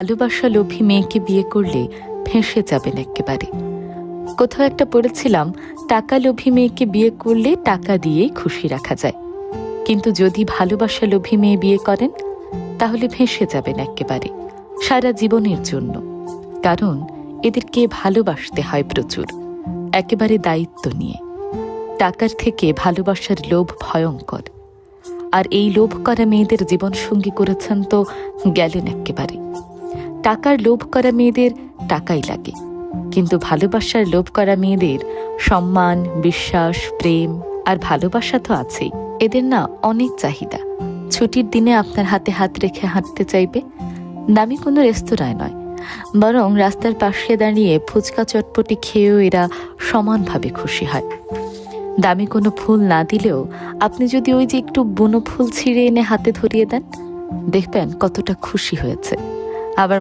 ভালোবাসা লোভী মেয়েকে বিয়ে করলে ফেঁসে যাবেন একেবারে। কোথাও একটা পড়েছিলাম, টাকা লোভী মেয়েকে বিয়ে করলে টাকা দিয়েই খুশি রাখা যায়, কিন্তু যদি ভালোবাসা লোভী মেয়ে বিয়ে করেন তাহলে ফেঁসে যাবেন একেবারে, সারা জীবনের জন্য। কারণ এদেরকে ভালোবাসতে হয় প্রচুর, একেবারে দায়িত্ব নিয়ে। টাকার থেকে ভালোবাসার লোভ ভয়ঙ্কর, আর এই লোভ করা মেয়েদের জীবনসঙ্গী করেছেন তো গেলেন একেবারে। টাকার লোভ করা মেয়েদের টাকাই লাগে, কিন্তু ভালোবাসার লোভ করা মেয়েদের সম্মান, বিশ্বাস, প্রেম আর ভালোবাসা তো আছেই। এদের না অনেক চাহিদা। ছুটির দিনে আপনার হাতে হাত রেখে হাঁটতে চাইবে। দামি কোনো রেস্তোরাঁয় নয়, বরং রাস্তার পাশে দাঁড়িয়ে ফুচকা চটপটি খেয়েও এরা সমানভাবে খুশি হয়। দামি কোনো ফুল না দিলেও আপনি যদি ওই যে একটু বুনো ফুল ছিঁড়ে এনে হাতে ধরিয়ে দেন, দেখবেন কতটা খুশি হয়েছে। আবার